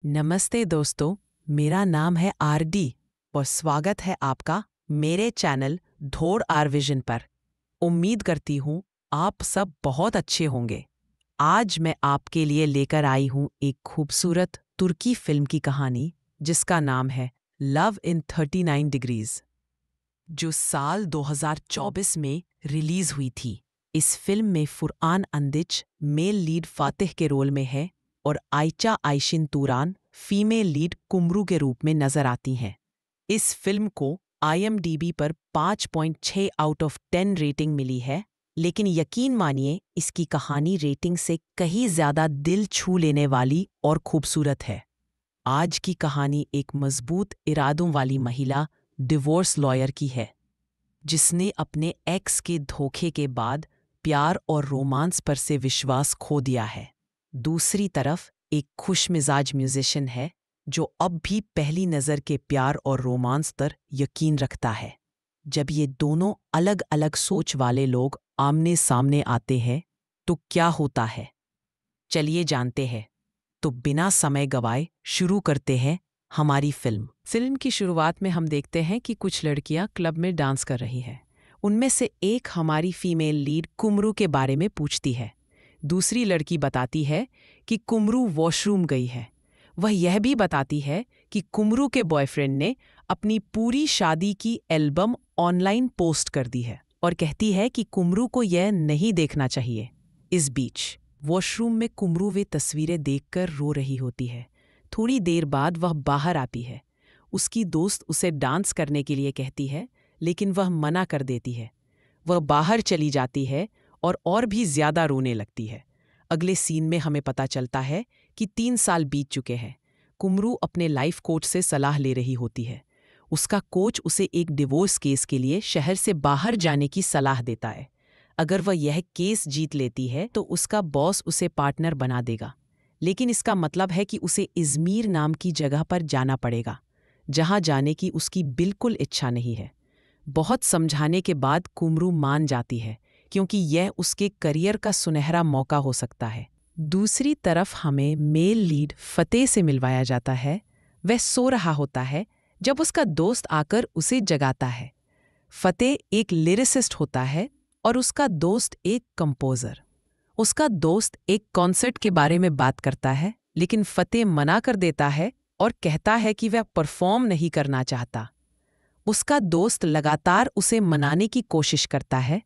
नमस्ते दोस्तों, मेरा नाम है आरडी और स्वागत है आपका मेरे चैनल धोड़ आर विजन पर। उम्मीद करती हूँ आप सब बहुत अच्छे होंगे। आज मैं आपके लिए लेकर आई हूँ एक खूबसूरत तुर्की फिल्म की कहानी जिसका नाम है लव इन 39 डिग्रीज, जो साल 2024 में रिलीज हुई थी। इस फिल्म में फुरआन अंदिच मेल लीड फातिह के रोल में है और आयचा आयशिन तूरान फीमेल लीड कुमरू के रूप में नजर आती हैं। इस फिल्म को IMDb पर 5.6 आउट ऑफ 10 रेटिंग मिली है, लेकिन यकीन मानिए इसकी कहानी रेटिंग से कहीं ज्यादा दिल छू लेने वाली और खूबसूरत है। आज की कहानी एक मजबूत इरादों वाली महिला डिवोर्स लॉयर की है, जिसने अपने एक्स के धोखे के बाद प्यार और रोमांस पर से विश्वास खो दिया है। दूसरी तरफ एक खुशमिजाज म्यूजिशियन है जो अब भी पहली नज़र के प्यार और रोमांस पर यकीन रखता है। जब ये दोनों अलग अलग सोच वाले लोग आमने सामने आते हैं तो क्या होता है, चलिए जानते हैं। तो बिना समय गवाए शुरू करते हैं हमारी फिल्म की शुरुआत में हम देखते हैं कि कुछ लड़कियां क्लब में डांस कर रही हैं। उनमें से एक हमारी फीमेल लीड कुमरू के बारे में पूछती है। दूसरी लड़की बताती है कि कुमरू वॉशरूम गई है। वह यह भी बताती है कि कुमरू के बॉयफ्रेंड ने अपनी पूरी शादी की एल्बम ऑनलाइन पोस्ट कर दी है और कहती है कि कुमरू को यह नहीं देखना चाहिए। इस बीच वॉशरूम में कुमरू वे तस्वीरें देखकर रो रही होती है। थोड़ी देर बाद वह बाहर आती है। उसकी दोस्त उसे डांस करने के लिए कहती है, लेकिन वह मना कर देती है। वह बाहर चली जाती है और भी ज्यादा रोने लगती है। अगले सीन में हमें पता चलता है कि 3 साल बीत चुके हैं। कुमरू अपने लाइफ कोच से सलाह ले रही होती है। उसका कोच उसे एक डिवोर्स केस के लिए शहर से बाहर जाने की सलाह देता है। अगर वह यह केस जीत लेती है तो उसका बॉस उसे पार्टनर बना देगा, लेकिन इसका मतलब है कि उसे इज़मीर नाम की जगह पर जाना पड़ेगा, जहां जाने की उसकी बिल्कुल इच्छा नहीं है। बहुत समझाने के बाद कुमरू मान जाती है, क्योंकि यह उसके करियर का सुनहरा मौका हो सकता है। दूसरी तरफ हमें मेल लीड फतेह से मिलवाया जाता है। वह सो रहा होता है जब उसका दोस्त आकर उसे जगाता है। फतेह एक लिरिसिस्ट होता है और उसका दोस्त एक कंपोजर। उसका दोस्त एक कॉन्सर्ट के बारे में बात करता है, लेकिन फतेह मना कर देता है और कहता है कि वह परफॉर्म नहीं करना चाहता। उसका दोस्त लगातार उसे मनाने की कोशिश करता है।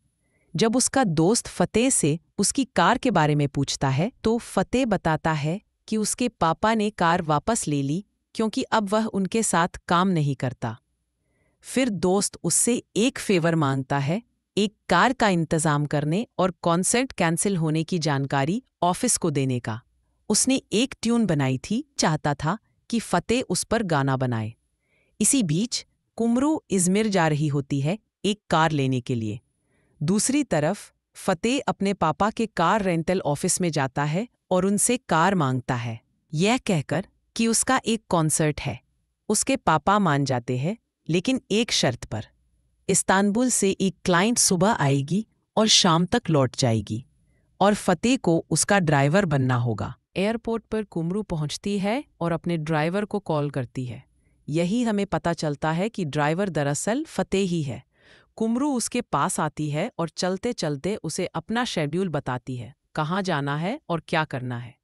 जब उसका दोस्त फतेह से उसकी कार के बारे में पूछता है तो फतेह बताता है कि उसके पापा ने कार वापस ले ली क्योंकि अब वह उनके साथ काम नहीं करता। फिर दोस्त उससे एक फेवर मांगता है, एक कार का इंतजाम करने और कॉन्सर्ट कैंसिल होने की जानकारी ऑफिस को देने का। उसने एक ट्यून बनाई थी, चाहता था कि फतेह उस पर गाना बनाए। इसी बीच कुमरू इज़मिर जा रही होती है एक कार लेने के लिए। दूसरी तरफ फतेह अपने पापा के कार रेंटल ऑफिस में जाता है और उनसे कार मांगता है, यह कहकर कि उसका एक कॉन्सर्ट है। उसके पापा मान जाते हैं, लेकिन एक शर्त पर। इस्तांबुल से एक क्लाइंट सुबह आएगी और शाम तक लौट जाएगी और फतेह को उसका ड्राइवर बनना होगा। एयरपोर्ट पर कुमरू पहुंचती है और अपने ड्राइवर को कॉल करती है। यही हमें पता चलता है कि ड्राइवर दरअसल फतेह ही है। कुमरू उसके पास आती है और चलते चलते उसे अपना शेड्यूल बताती है, कहाँ जाना है और क्या करना है।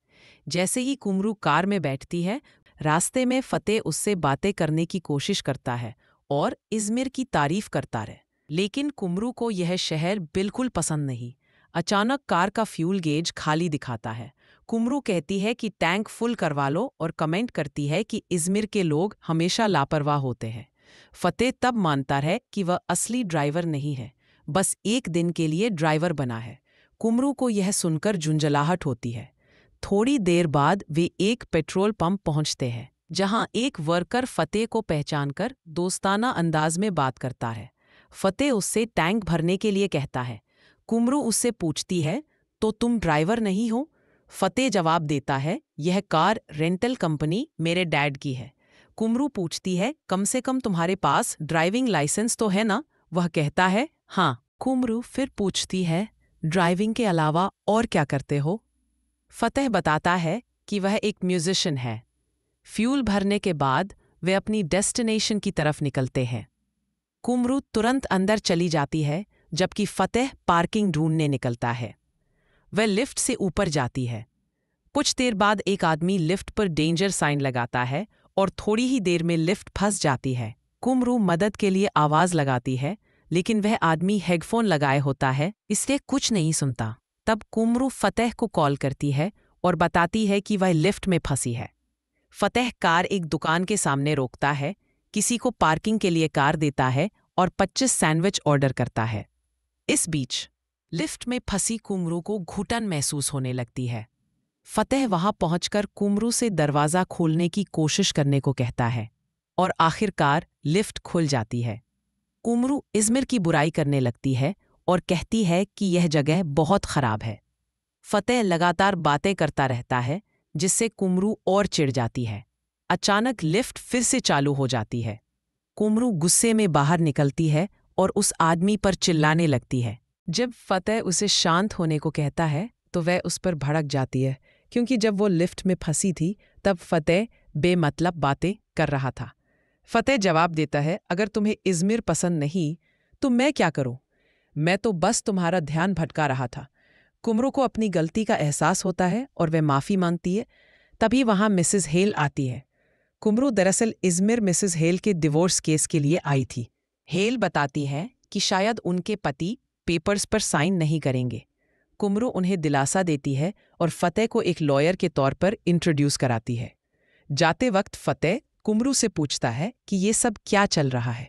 जैसे ही कुमरू कार में बैठती है, रास्ते में फतेह उससे बातें करने की कोशिश करता है और इज़मिर की तारीफ करता रहे, लेकिन कुमरू को यह शहर बिल्कुल पसंद नहीं। अचानक कार का फ्यूल गेज खाली दिखाता है। कुमरू कहती है कि टैंक फुल करवा लो और कमेंट करती है कि इज़मिर के लोग हमेशा लापरवाह होते हैं। फतेह तब मानता है कि वह असली ड्राइवर नहीं है, बस एक दिन के लिए ड्राइवर बना है। कुमरू को यह सुनकर झुंझलाहट होती है। थोड़ी देर बाद वे एक पेट्रोल पंप पहुंचते हैं, जहां एक वर्कर फतेह को पहचानकर दोस्ताना अंदाज में बात करता है। फतेह उससे टैंक भरने के लिए कहता है। कुमरू उससे पूछती है, तो तुम ड्राइवर नहीं हो? फतेह जवाब देता है, यह कार रेंटल कंपनी मेरे डैड की है। कुमरू पूछती है, कम से कम तुम्हारे पास ड्राइविंग लाइसेंस तो है ना? वह कहता है, हाँ। कुमरू फिर पूछती है, ड्राइविंग के अलावा और क्या करते हो? फतेह बताता है कि वह एक म्यूजिशियन है। फ्यूल भरने के बाद वे अपनी डेस्टिनेशन की तरफ निकलते हैं। कुमरू तुरंत अंदर चली जाती है, जबकि फतेह पार्किंग ढूंढने निकलता है। वह लिफ्ट से ऊपर जाती है। कुछ देर बाद एक आदमी लिफ्ट पर डेंजर साइन लगाता है और थोड़ी ही देर में लिफ्ट फंस जाती है। कुमरू मदद के लिए आवाज लगाती है, लेकिन वह आदमी हेडफोन लगाए होता है, इसलिए कुछ नहीं सुनता। तब कुमरू फतेह को कॉल करती है और बताती है कि वह लिफ्ट में फंसी है। फतेह कार एक दुकान के सामने रोकता है, किसी को पार्किंग के लिए कार देता है और 25 सैंडविच ऑर्डर करता है। इस बीच लिफ्ट में फंसी कुमरू को घुटन महसूस होने लगती है। फतेह वहां पहुंचकर कुमरू से दरवाज़ा खोलने की कोशिश करने को कहता है और आखिरकार लिफ्ट खुल जाती है। कुमरू इज़मिर की बुराई करने लगती है और कहती है कि यह जगह बहुत खराब है। फतेह लगातार बातें करता रहता है, जिससे कुमरू और चिढ़ जाती है। अचानक लिफ्ट फिर से चालू हो जाती है। कुमरू गुस्से में बाहर निकलती है और उस आदमी पर चिल्लाने लगती है। जब फतेह उसे शांत होने को कहता है तो वह उस पर भड़क जाती है, क्योंकि जब वो लिफ्ट में फंसी थी तब फतेह बेमतलब बातें कर रहा था। फतेह जवाब देता है, अगर तुम्हें इज़मिर पसंद नहीं तो मैं क्या करूं? मैं तो बस तुम्हारा ध्यान भटका रहा था। कुमरू को अपनी गलती का एहसास होता है और वह माफ़ी मांगती है। तभी वहां मिसेस हेल आती है। कुमरू दरअसल इज़मिर मिसेस हेल के डिवोर्स केस के लिए आई थी। हेल बताती है कि शायद उनके पति पेपर्स पर साइन नहीं करेंगे। कुमरू उन्हें दिलासा देती है और फतेह को एक लॉयर के तौर पर इंट्रोड्यूस कराती है। जाते वक्त फतेह कुमरू से पूछता है कि ये सब क्या चल रहा है।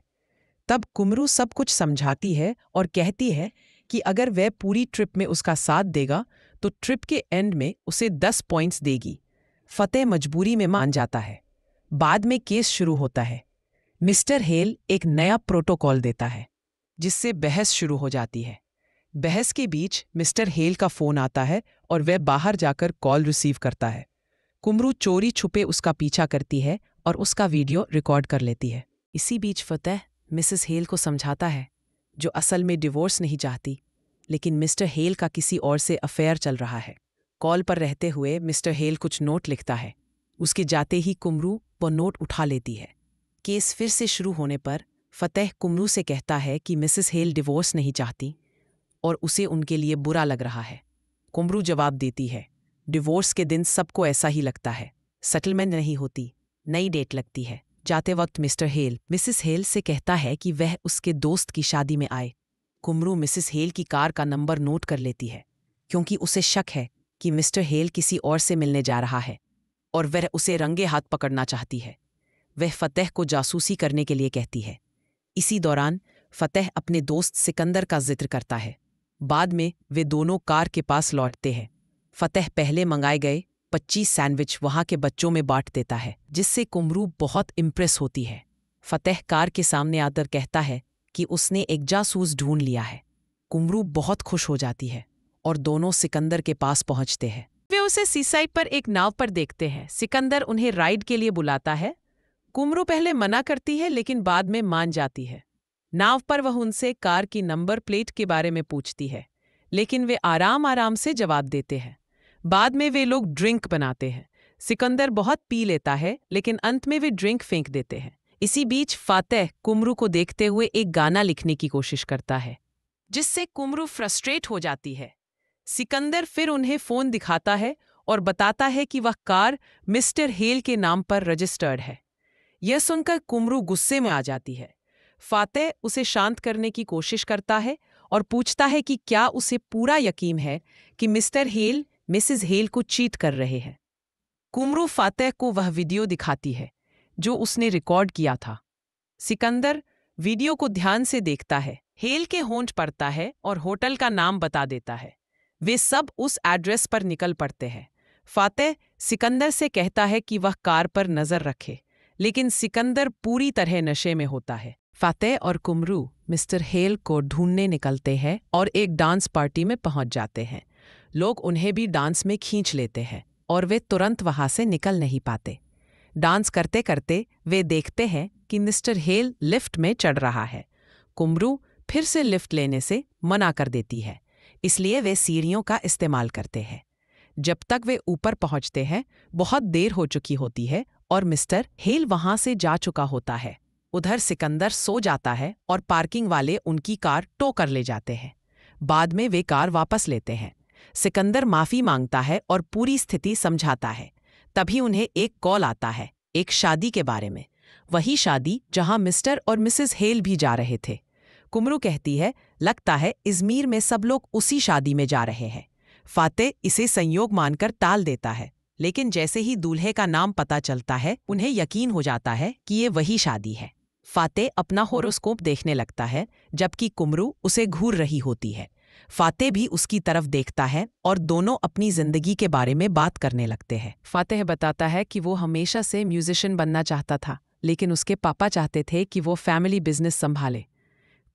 तब कुमरू सब कुछ समझाती है और कहती है कि अगर वह पूरी ट्रिप में उसका साथ देगा तो ट्रिप के एंड में उसे 10 पॉइंट्स देगी। फतेह मजबूरी में मान जाता है। बाद में केस शुरू होता है। मिस्टर हेल एक नया प्रोटोकॉल देता है, जिससे बहस शुरू हो जाती है। बहस के बीच मिस्टर हेल का फोन आता है और वह बाहर जाकर कॉल रिसीव करता है। कुमरू चोरी छुपे उसका पीछा करती है और उसका वीडियो रिकॉर्ड कर लेती है। इसी बीच फतेह मिसेस हेल को समझाता है, जो असल में डिवोर्स नहीं चाहती, लेकिन मिस्टर हेल का किसी और से अफेयर चल रहा है। कॉल पर रहते हुए मिस्टर हेल कुछ नोट लिखता है। उसके जाते ही कुमरू वो नोट उठा लेती है। केस फिर से शुरू होने पर फतेह कुमरू से कहता है कि मिसेस हेल डिवोर्स नहीं चाहती और उसे उनके लिए बुरा लग रहा है। कुमरू जवाब देती है, डिवोर्स के दिन सबको ऐसा ही लगता है। सेटलमेंट नहीं होती, नई डेट लगती है। जाते वक्त मिस्टर हेल मिसेस हेल से कहता है कि वह उसके दोस्त की शादी में आए। कुमरू मिसेस हेल की कार का नंबर नोट कर लेती है, क्योंकि उसे शक है कि मिस्टर हेल किसी और से मिलने जा रहा है और वह उसे रंगे हाथ पकड़ना चाहती है। वह फतेह को जासूसी करने के लिए कहती है। इसी दौरान फतेह अपने दोस्त सिकंदर का जिक्र करता है। बाद में वे दोनों कार के पास लौटते हैं। फतेह पहले मंगाए गए 25 सैंडविच वहां के बच्चों में बांट देता है, जिससे कुमरू बहुत इम्प्रेस होती है। फतेह कार के सामने आकर कहता है कि उसने एक जासूस ढूंढ लिया है। कुमरू बहुत खुश हो जाती है और दोनों सिकंदर के पास पहुंचते हैं। वे उसे सीसाइड पर एक नाव पर देखते हैं। सिकंदर उन्हें राइड के लिए बुलाता है। कुमरू पहले मना करती है, लेकिन बाद में मान जाती है। नाव पर वह उनसे कार की नंबर प्लेट के बारे में पूछती है, लेकिन वे आराम आराम से जवाब देते हैं। बाद में वे लोग ड्रिंक बनाते हैं। सिकंदर बहुत पी लेता है, लेकिन अंत में वे ड्रिंक फेंक देते हैं। इसी बीच फतेह कुमरू को देखते हुए एक गाना लिखने की कोशिश करता है, जिससे कुमरू फ्रस्ट्रेट हो जाती है। सिकंदर फिर उन्हें फ़ोन दिखाता है और बताता है कि वह कार मिस्टर हेल के नाम पर रजिस्टर्ड है। यह सुनकर कुमरू गुस्से में आ जाती है। फतेह उसे शांत करने की कोशिश करता है और पूछता है कि क्या उसे पूरा यकीन है कि मिस्टर हेल मिसेस हेल को चीट कर रहे हैं। कुमरू फतेह को वह वीडियो दिखाती है जो उसने रिकॉर्ड किया था। सिकंदर वीडियो को ध्यान से देखता है, हेल के होंठ पड़ता है और होटल का नाम बता देता है। वे सब उस एड्रेस पर निकल पड़ते हैं। फतेह सिकंदर से कहता है कि वह कार पर नजर रखे, लेकिन सिकंदर पूरी तरह नशे में होता है। फतेह और कुमरू मिस्टर हेल को ढूंढने निकलते हैं और एक डांस पार्टी में पहुंच जाते हैं। लोग उन्हें भी डांस में खींच लेते हैं और वे तुरंत वहां से निकल नहीं पाते। डांस करते करते वे देखते हैं कि मिस्टर हेल लिफ्ट में चढ़ रहा है। कुमरू फिर से लिफ्ट लेने से मना कर देती है, इसलिए वे सीढ़ियों का इस्तेमाल करते हैं। जब तक वे ऊपर पहुंचते हैं बहुत देर हो चुकी होती है और मिस्टर हेल वहां से जा चुका होता है। उधर सिकंदर सो जाता है और पार्किंग वाले उनकी कार टो कर ले जाते हैं। बाद में वे कार वापस लेते हैं। सिकंदर माफी मांगता है और पूरी स्थिति समझाता है। तभी उन्हें एक कॉल आता है, एक शादी के बारे में। वही शादी जहां मिस्टर और मिसेस हेल भी जा रहे थे। कुमरू कहती है, लगता है इज़मीर में सब लोग उसी शादी में जा रहे हैं। फातेह इसे संयोग मानकर टाल देता है, लेकिन जैसे ही दूल्हे का नाम पता चलता है उन्हें यकीन हो जाता है कि ये वही शादी है। फातेह अपना होरोस्कोप देखने लगता है, जबकि कुमरू उसे घूर रही होती है। फातेह भी उसकी तरफ देखता है और दोनों अपनी जिंदगी के बारे में बात करने लगते हैं। फातेह बताता है कि वो हमेशा से म्यूजिशियन बनना चाहता था, लेकिन उसके पापा चाहते थे कि वो फैमिली बिजनेस संभाले।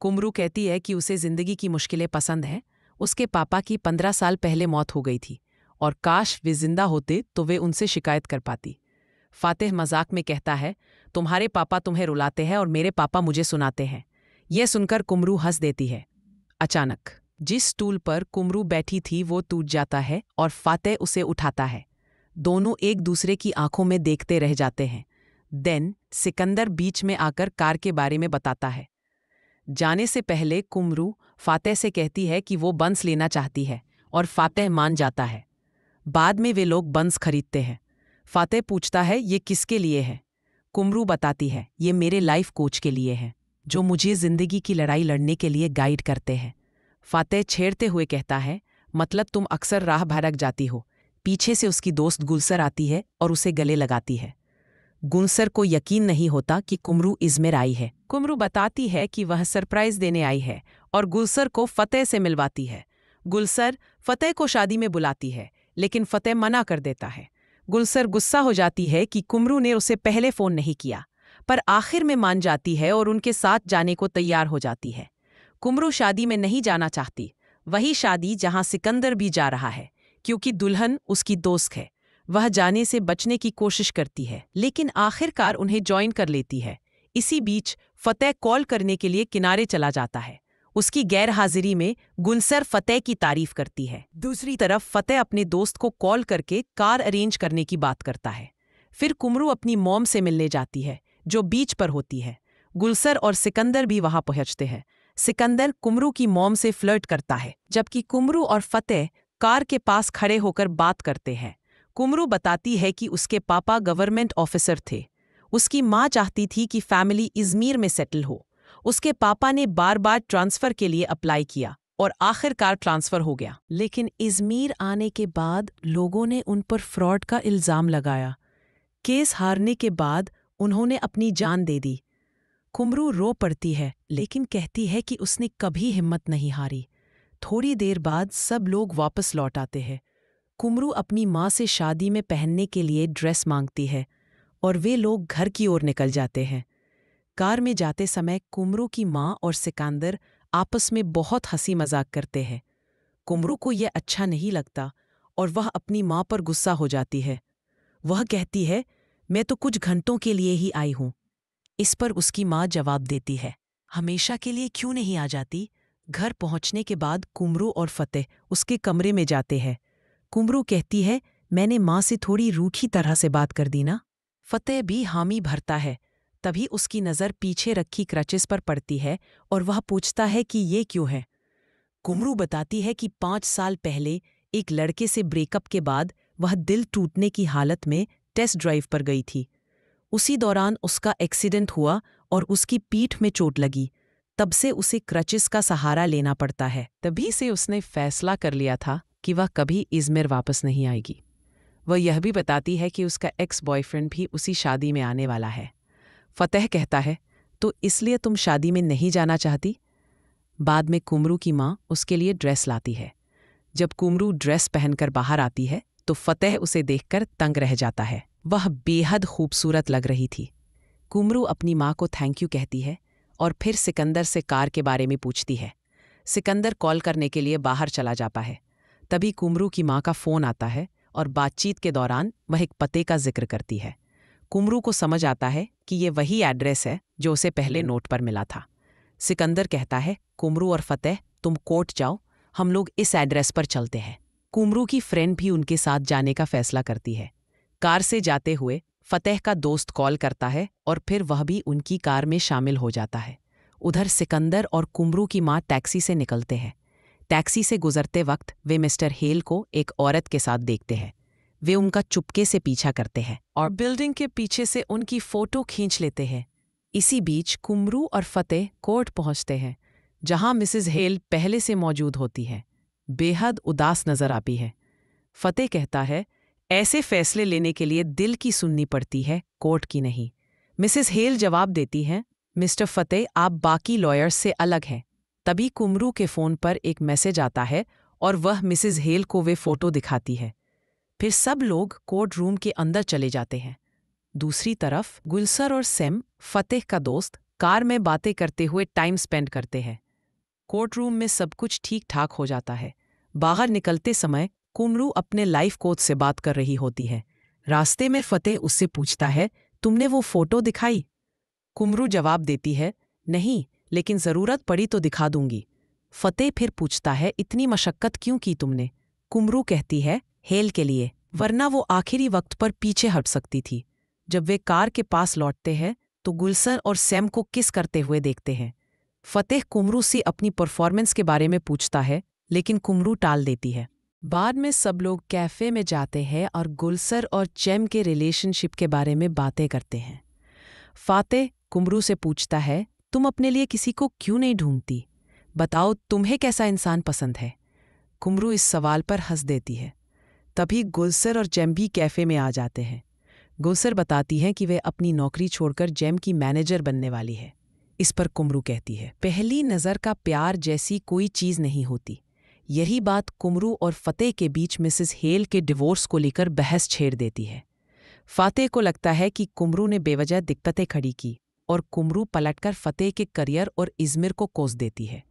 कुमरू कहती है कि उसे जिंदगी की मुश्किलें पसंद हैं। उसके पापा की 15 साल पहले मौत हो गई थी और काश वे जिंदा होते तो वे उनसे शिकायत कर पाती। फातेह मजाक में कहता है, तुम्हारे पापा तुम्हें रुलाते हैं और मेरे पापा मुझे सुनाते हैं। यह सुनकर कुमरू हंस देती है। अचानक जिस स्टूल पर कुमरू बैठी थी वो टूट जाता है और फातेह उसे उठाता है। दोनों एक दूसरे की आंखों में देखते रह जाते हैं। देन सिकंदर बीच में आकर कार के बारे में बताता है। जाने से पहले कुमरू फातेह से कहती है कि वो बंस लेना चाहती है और फातेह मान जाता है। बाद में वे लोग बंस खरीदते हैं। फातेह पूछता है, ये किसके लिए है? कुमरू बताती है, ये मेरे लाइफ कोच के लिए है, जो मुझे जिंदगी की लड़ाई लड़ने के लिए गाइड करते हैं। फातेह छेड़ते हुए कहता है, मतलब तुम अक्सर राह भटक जाती हो। पीछे से उसकी दोस्त गुलसर आती है और उसे गले लगाती है। गुलसर को यकीन नहीं होता कि कुमरू इज़मीर आई है। कुमरू बताती है कि वह सरप्राइज देने आई है और गुलसर को फतेह से मिलवाती है। गुलसर फतेह को शादी में बुलाती है, लेकिन फतेह मना कर देता है। गुलसर गुस्सा हो जाती है कि कुमरू ने उसे पहले फ़ोन नहीं किया, पर आखिर में मान जाती है और उनके साथ जाने को तैयार हो जाती है। कुमरू शादी में नहीं जाना चाहती, वही शादी जहां सिकंदर भी जा रहा है, क्योंकि दुल्हन उसकी दोस्त है। वह जाने से बचने की कोशिश करती है, लेकिन आखिरकार उन्हें ज्वाइन कर लेती है। इसी बीच फतेह कॉल करने के लिए किनारे चला जाता है। उसकी गैर हाजिरी में गुलसर फतेह की तारीफ करती है। दूसरी तरफ फतेह अपने दोस्त को कॉल करके कार अरेंज करने की बात करता है। फिर कुमरू अपनी मॉम से मिलने जाती है, जो बीच पर होती है। गुलसर और सिकंदर भी वहां पहुंचते हैं। सिकंदर कुमरू की मॉम से फ्लर्ट करता है, जबकि कुमरू और फतेह कार के पास खड़े होकर बात करते हैं। कुमरू बताती है कि उसके पापा गवर्नमेंट ऑफिसर थे। उसकी माँ चाहती थी कि फैमिली इज़मीर में सेटल हो। उसके पापा ने बार बार ट्रांसफ़र के लिए अप्लाई किया और आखिरकार ट्रांसफ़र हो गया। लेकिन इज़मीर आने के बाद लोगों ने उन पर फ्रॉड का इल्ज़ाम लगाया। केस हारने के बाद उन्होंने अपनी जान दे दी। कुमरू रो पड़ती है, लेकिन कहती है कि उसने कभी हिम्मत नहीं हारी। थोड़ी देर बाद सब लोग वापस लौट आते हैं। कुमरू अपनी माँ से शादी में पहनने के लिए ड्रेस मांगती है और वे लोग घर की ओर निकल जाते हैं। कार में जाते समय कुमरू की माँ और सिकंदर आपस में बहुत हंसी मजाक करते हैं। कुमरू को यह अच्छा नहीं लगता और वह अपनी माँ पर गुस्सा हो जाती है। वह कहती है, मैं तो कुछ घंटों के लिए ही आई हूँ। इस पर उसकी माँ जवाब देती है, हमेशा के लिए क्यों नहीं आ जाती? घर पहुँचने के बाद कुमरू और फतेह उसके कमरे में जाते हैं। कुमरू कहती है, मैंने माँ से थोड़ी रूखी तरह से बात कर दी ना? फतेह भी हामी भरता है। तभी उसकी नज़र पीछे रखी क्रचेस पर पड़ती है और वह पूछता है कि ये क्यों है। कुमरू बताती है कि 5 साल पहले एक लड़के से ब्रेकअप के बाद वह दिल टूटने की हालत में टेस्ट ड्राइव पर गई थी। उसी दौरान उसका एक्सीडेंट हुआ और उसकी पीठ में चोट लगी। तब से उसे क्रचेस का सहारा लेना पड़ता है। तभी से उसने फैसला कर लिया था कि वह कभी इज़मीर वापस नहीं आएगी। वह यह भी बताती है कि उसका एक्स बॉयफ्रेंड भी उसी शादी में आने वाला है। फतेह कहता है, तो इसलिए तुम शादी में नहीं जाना चाहती? बाद में कुमरू की माँ उसके लिए ड्रेस लाती है। जब कुमरू ड्रेस पहनकर बाहर आती है तो फतेह उसे देखकर तंग रह जाता है। वह बेहद खूबसूरत लग रही थी। कुमरू अपनी माँ को थैंक यू कहती है और फिर सिकंदर से कार के बारे में पूछती है। सिकंदर कॉल करने के लिए बाहर चला जाता है। तभी कुमरू की माँ का फ़ोन आता है और बातचीत के दौरान वह एक पते का जिक्र करती है। कुमरू को समझ आता है कि ये वही एड्रेस है जो उसे पहले नोट पर मिला था। सिकंदर कहता है, कुमरू और फतेह तुम कोर्ट जाओ, हम लोग इस एड्रेस पर चलते हैं। कुमरू की फ्रेंड भी उनके साथ जाने का फैसला करती है। कार से जाते हुए फतेह का दोस्त कॉल करता है और फिर वह भी उनकी कार में शामिल हो जाता है। उधर सिकंदर और कुमरू की माँ टैक्सी से निकलते हैं। टैक्सी से गुजरते वक्त वे मिस्टर हेल को एक औरत के साथ देखते हैं। वे उनका चुपके से पीछा करते हैं और बिल्डिंग के पीछे से उनकी फोटो खींच लेते हैं। इसी बीच कुमरू और फतेह कोर्ट पहुंचते हैं, जहां मिसेस हेल पहले से मौजूद होती है। बेहद उदास नजर आती है। फतेह कहता है, ऐसे फैसले लेने के लिए दिल की सुननी पड़ती है, कोर्ट की नहीं। मिसेस हेल जवाब देती हैं, मिस्टर फतेह, आप बाकी लॉयर्स से अलग हैं। तभी कुमरू के फ़ोन पर एक मैसेज आता है और वह मिसेस हेल को वे फ़ोटो दिखाती है। फिर सब लोग कोर्ट रूम के अंदर चले जाते हैं। दूसरी तरफ गुलसर और सैम, फतेह का दोस्त, कार में बातें करते हुए टाइम स्पेंड करते हैं। कोर्ट रूम में सब कुछ ठीक ठाक हो जाता है। बाहर निकलते समय कुमरू अपने लाइफ कोच से बात कर रही होती है। रास्ते में फतेह उससे पूछता है, तुमने वो फोटो दिखाई? कुमरू जवाब देती है, नहीं, लेकिन ज़रूरत पड़ी तो दिखा दूंगी। फतेह फिर पूछता है, इतनी मशक्कत क्यों की तुमने? कुमरू कहती है, हेल के लिए, वरना वो आखिरी वक्त पर पीछे हट सकती थी। जब वे कार के पास लौटते हैं तो गुलशन और सैम को किस करते हुए देखते हैं। फतेह कुमरू से अपनी परफॉर्मेंस के बारे में पूछता है, लेकिन कुमरू टाल देती है। बाद में सब लोग कैफ़े में जाते हैं और गुलसर और चैम के रिलेशनशिप के बारे में बातें करते हैं। फातेह कुमरू से पूछता है, तुम अपने लिए किसी को क्यों नहीं ढूंढती? बताओ, तुम्हें कैसा इंसान पसंद है? कुमरू इस सवाल पर हंस देती है। तभी गुलसर और जैम भी कैफ़े में आ जाते हैं। गुलसर बताती है कि वे अपनी नौकरी छोड़कर जैम की मैनेजर बनने वाली है। इस पर कुमरू कहती है, पहली नज़र का प्यार जैसी कोई चीज़ नहीं होती। यही बात कुमरू और फतेह के बीच मिसेस हेल के डिवोर्स को लेकर बहस छेड़ देती है। फातेह को लगता है कि कुमरू ने बेवजह दिक्कतें खड़ी की और कुमरू पलटकर फतेह के करियर और इज़्मिर को कोस देती है।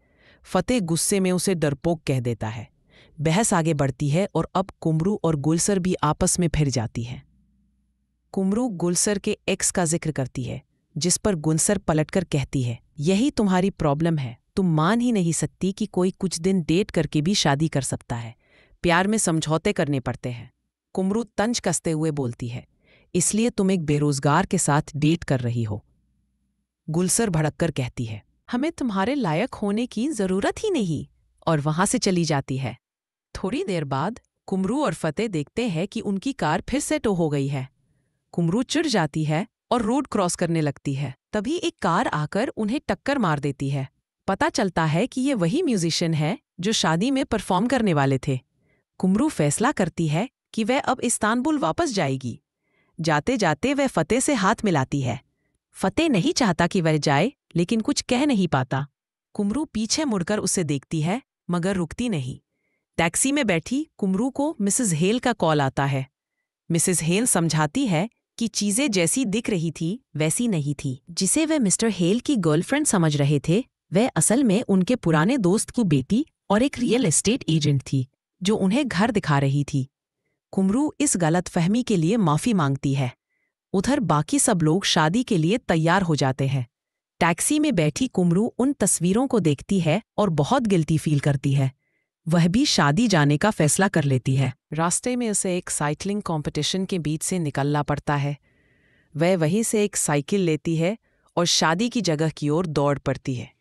फतेह गुस्से में उसे डरपोक कह देता है। बहस आगे बढ़ती है और अब कुमरू और गुलसर भी आपस में फिर जाती है। कुमरू गुलसर के एक्स का जिक्र करती है, जिस पर गुलसर पलटकर कहती है, यही तुम्हारी प्रॉब्लम है, तुम मान ही नहीं सकती कि कोई कुछ दिन डेट करके भी शादी कर सकता है। प्यार में समझौते करने पड़ते हैं। कुमरू तंज कसते हुए बोलती है, इसलिए तुम एक बेरोजगार के साथ डेट कर रही हो। गुलसर भड़ककर कहती है, हमें तुम्हारे लायक होने की जरूरत ही नहीं, और वहां से चली जाती है। थोड़ी देर बाद कुमरू और फतेह देखते हैं कि उनकी कार फिर से टो हो गई है। कुमरू चिढ़ जाती है और रोड क्रॉस करने लगती है। तभी एक कार आकर उन्हें टक्कर मार देती है। पता चलता है कि ये वही म्यूजिशियन है जो शादी में परफॉर्म करने वाले थे। कुमरू फैसला करती है कि वह अब इस्तांबुल वापस जाएगी। जाते जाते वह फतेह से हाथ मिलाती है। फतेह नहीं चाहता कि वह जाए, लेकिन कुछ कह नहीं पाता। कुमरू पीछे मुड़कर उसे देखती है, मगर रुकती नहीं। टैक्सी में बैठी कुमरू को मिसेस हेल का कॉल आता है। मिसेस हेल समझाती है कि चीजें जैसी दिख रही थी वैसी नहीं थी। जिसे वे मिस्टर हेल की गर्लफ्रेंड समझ रहे थे, वह असल में उनके पुराने दोस्त की बेटी और एक रियल एस्टेट एजेंट थी, जो उन्हें घर दिखा रही थी। कुमरू इस गलतफहमी के लिए माफी मांगती है। उधर बाकी सब लोग शादी के लिए तैयार हो जाते हैं। टैक्सी में बैठी कुमरू उन तस्वीरों को देखती है और बहुत गिल्टी फील करती है। वह भी शादी जाने का फैसला कर लेती है। रास्ते में उसे एक साइकिलिंग कंपटीशन के बीच से निकलना पड़ता है। वह वहीं से एक साइकिल लेती है और शादी की जगह की ओर दौड़ पड़ती है।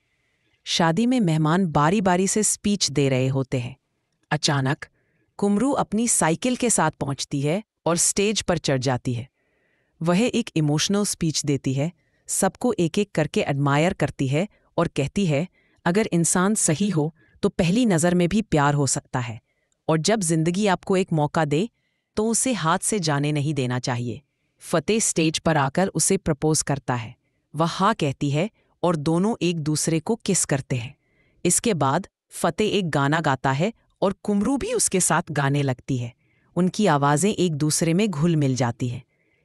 शादी में मेहमान बारी बारी से स्पीच दे रहे होते हैं। अचानक कुमरू अपनी साइकिल के साथ पहुंचती है और स्टेज पर चढ़ जाती है। वह एक इमोशनल स्पीच देती है, सबको एक एक करके एडमायर करती है और कहती है, अगर इंसान सही हो तो पहली नज़र में भी प्यार हो सकता है, और जब जिंदगी आपको एक मौका दे तो उसे हाथ से जाने नहीं देना चाहिए। फतेह स्टेज पर आकर उसे प्रपोज करता है। वह हाँ कहती है और दोनों एक दूसरे को किस करते हैं। इसके बाद फतेह एक गाना गाता है और कुमरू भी उसके साथ गाने लगती है। उनकी आवाज़ें एक दूसरे में घुल मिल जाती हैं।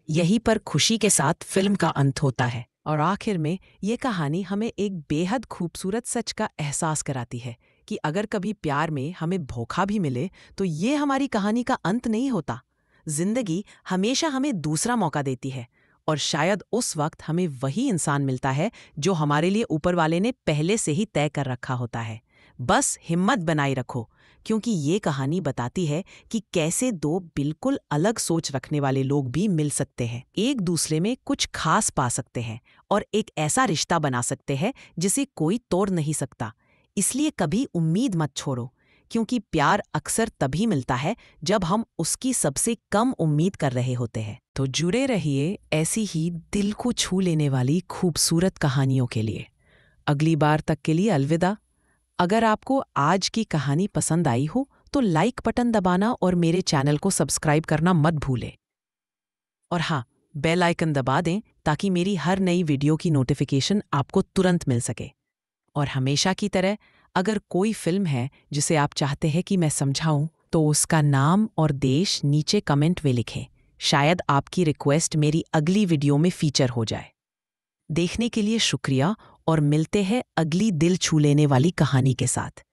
यहीं पर खुशी के साथ फिल्म का अंत होता है और आखिर में ये कहानी हमें एक बेहद खूबसूरत सच का एहसास कराती है कि अगर कभी प्यार में हमें धोखा भी मिले तो ये हमारी कहानी का अंत नहीं होता। जिंदगी हमेशा हमें दूसरा मौका देती है, और शायद उस वक्त हमें वही इंसान मिलता है जो हमारे लिए ऊपर वाले ने पहले से ही तय कर रखा होता है। बस हिम्मत बनाए रखो, क्योंकि ये कहानी बताती है कि कैसे दो बिल्कुल अलग सोच रखने वाले लोग भी मिल सकते हैं, एक दूसरे में कुछ खास पा सकते हैं और एक ऐसा रिश्ता बना सकते हैं जिसे कोई तोड़ नहीं सकता। इसलिए कभी उम्मीद मत छोड़ो, क्योंकि प्यार अक्सर तभी मिलता है जब हम उसकी सबसे कम उम्मीद कर रहे होते हैं। तो जुड़े रहिए ऐसी ही दिल को छू लेने वाली खूबसूरत कहानियों के लिए। अगली बार तक के लिए अलविदा। अगर आपको आज की कहानी पसंद आई हो तो लाइक बटन दबाना और मेरे चैनल को सब्सक्राइब करना मत भूलें। और हाँ, बेल आइकन दबा दें ताकि मेरी हर नई वीडियो की नोटिफिकेशन आपको तुरंत मिल सके। और हमेशा की तरह, अगर कोई फिल्म है जिसे आप चाहते हैं कि मैं समझाऊं, तो उसका नाम और देश नीचे कमेंट में लिखें। शायद आपकी रिक्वेस्ट मेरी अगली वीडियो में फीचर हो जाए। देखने के लिए शुक्रिया और मिलते हैं अगली दिल छू लेने वाली कहानी के साथ।